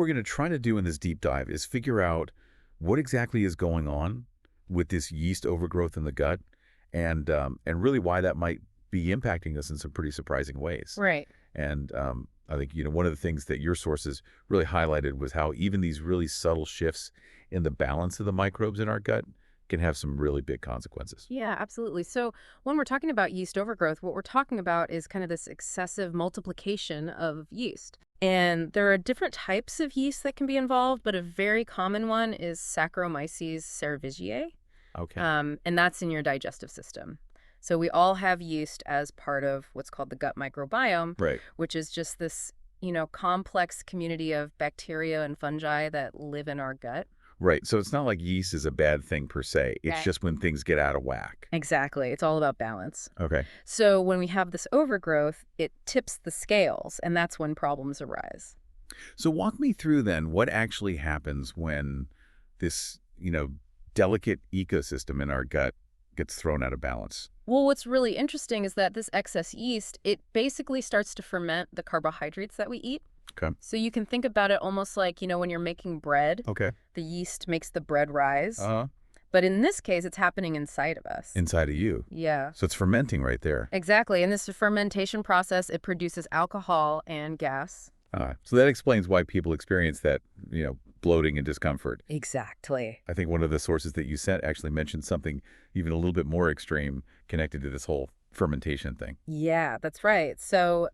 What we're going to try to do in this deep dive is figure out what exactly is going on with this yeast overgrowth in the gut and really why that might be impacting us in some pretty surprising ways. Right. And I think, one of the things that your sources really highlighted was how even these really subtle shifts in the balance of the microbes in our gut can have some really big consequences. Yeah, absolutely. So when we're talking about yeast overgrowth, what we're talking about is kind of this excessive multiplication of yeast. And there are different types of yeast that can be involved, but a very common one is Saccharomyces cerevisiae, Okay. and that's in your digestive system. So we all have yeast as part of what's called the gut microbiome, Right. which is just this, complex community of bacteria and fungi that live in our gut. Right. So it's not like yeast is a bad thing per se. It's Right. just when things get out of whack. Exactly. It's all about balance. Okay. So when we have this overgrowth, it tips the scales, and that's when problems arise. So walk me through then what actually happens when this, delicate ecosystem in our gut gets thrown out of balance. Well, what's really interesting is that this excess yeast, it basically starts to ferment the carbohydrates that we eat. Okay. So you can think about it almost like, when you're making bread, Okay. the yeast makes the bread rise. Uh-huh. But in this case, it's happening inside of us. Inside of you. Yeah. So it's fermenting right there. Exactly. In this fermentation process, it produces alcohol and gas. So that explains why people experience that, bloating and discomfort. Exactly. I think one of the sources that you sent actually mentioned something even a little bit more extreme connected to this whole fermentation thing. Yeah, that's right. So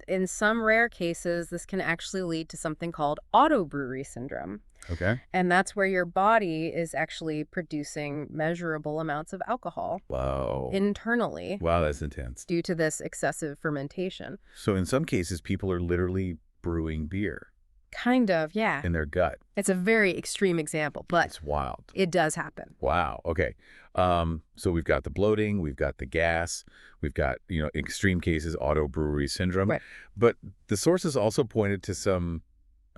in some rare cases, this can actually lead to something called autobrewery syndrome. Okay. And that's where your body is actually producing measurable amounts of alcohol Wow. internally Wow, that's intense. due to this excessive fermentation. So in some cases, people are literally brewing beer Kind of, yeah. in their gut. It's a very extreme example, but It's wild. it does happen. Wow. Okay. So we've got the bloating, we've got the gas, we've got, extreme cases, autobrewery syndrome. Right. But the sources also pointed to some,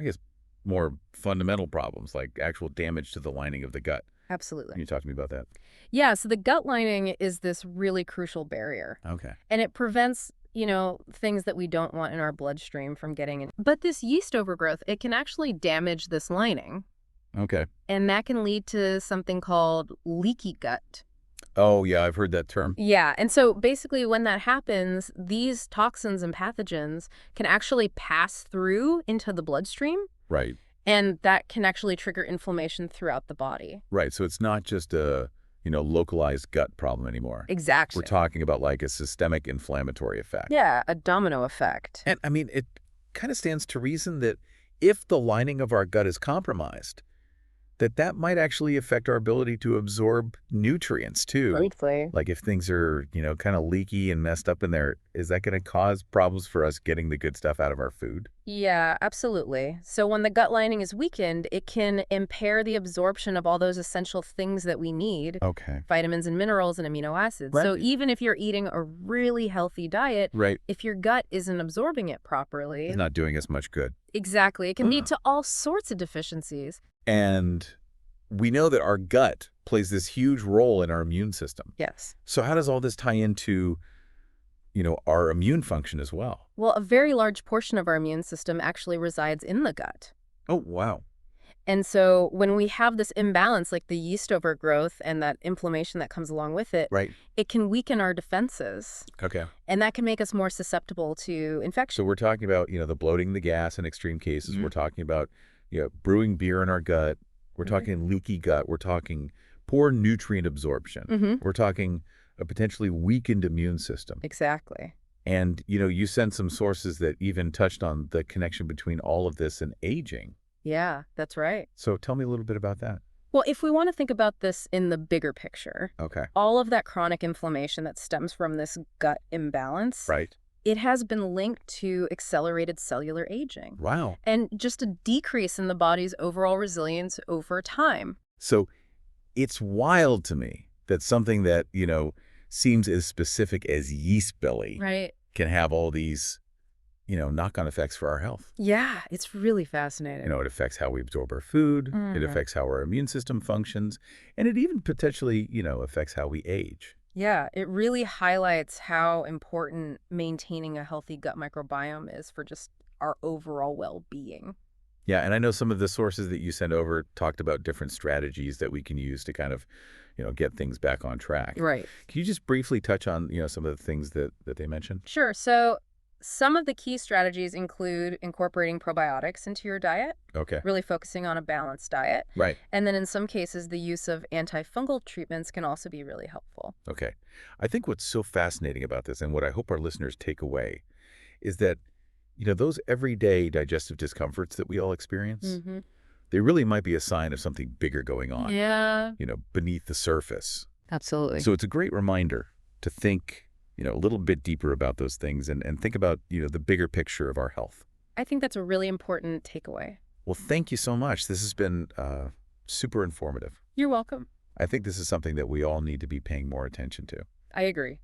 I guess, more fundamental problems like actual damage to the lining of the gut. Can Absolutely. you talk to me about that? Yeah, so the gut lining is this really crucial barrier, Okay. and it prevents things that we don't want in our bloodstream from getting in. But this yeast overgrowth, it can actually damage this lining. Okay. And that can lead to something called leaky gut. Oh, yeah, I've heard that term. Yeah, and so basically when that happens, these toxins and pathogens can actually pass through into the bloodstream, Right. and that can actually trigger inflammation throughout the body. Right. So it's not just a, localized gut problem anymore. Exactly. We're talking about like a systemic inflammatory effect. Yeah, a domino effect. And I mean, it kind of stands to reason that if the lining of our gut is compromised, that might actually affect our ability to absorb nutrients too. Briefly. Like if things are, kind of leaky and messed up in there, is that going to cause problems for us getting the good stuff out of our food? Yeah, absolutely. So when the gut lining is weakened, it can impair the absorption of all those essential things that we need, Okay. vitamins and minerals and amino acids. So Right. even if you're eating a really healthy diet, Right. if your gut isn't absorbing it properly, It's not doing us much good. exactly, it can lead to all sorts of deficiencies. And we know that our gut plays this huge role in our immune system. Yes. So how does all this tie into, our immune function as well? Well, a very large portion of our immune system actually resides in the gut. Oh, wow. And so when we have this imbalance, like the yeast overgrowth and that inflammation that comes along with it, Right. it can weaken our defenses. Okay. And that can make us more susceptible to infection. So we're talking about, the bloating, the gas in extreme cases. We're talking about, brewing beer in our gut. We're talking leaky gut. We're talking poor nutrient absorption. We're talking a potentially weakened immune system. Exactly. And, you sent some sources that even touched on the connection between all of this and aging. Yeah, that's right. So tell me a little bit about that. Well, if we want to think about this in the bigger picture, Okay. all of that chronic inflammation that stems from this gut imbalance, Right. it has been linked to accelerated cellular aging Wow. and just a decrease in the body's overall resilience over time. So it's wild to me that something that, seems as specific as yeast belly Right. can have all these, knock-on effects for our health. Yeah, it's really fascinating. It affects how we absorb our food. It Mhm. affects how our immune system functions. And it even potentially, affects how we age. Yeah, it really highlights how important maintaining a healthy gut microbiome is for just our overall well-being. Yeah, and I know some of the sources that you sent over talked about different strategies that we can use to kind of, get things back on track. Right. Can you just briefly touch on, some of the things that they mentioned? Sure. So some of the key strategies include incorporating probiotics into your diet, Okay. really focusing on a balanced diet. Right. And then in some cases, the use of antifungal treatments can also be really helpful. Okay. I think what's so fascinating about this and what I hope our listeners take away is that, those everyday digestive discomforts that we all experience, Mm-hmm. they really might be a sign of something bigger going on, Yeah, beneath the surface. absolutely. So it's a great reminder to think, a little bit deeper about those things and think about, the bigger picture of our health. I think that's a really important takeaway. Well, thank you so much. This has been super informative. You're welcome. I think this is something that we all need to be paying more attention to. I agree.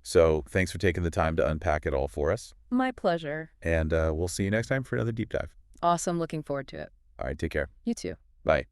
So thanks for taking the time to unpack it all for us. My pleasure. And we'll see you next time for another deep dive. Awesome. Looking forward to it. All right, take care. You too. Bye.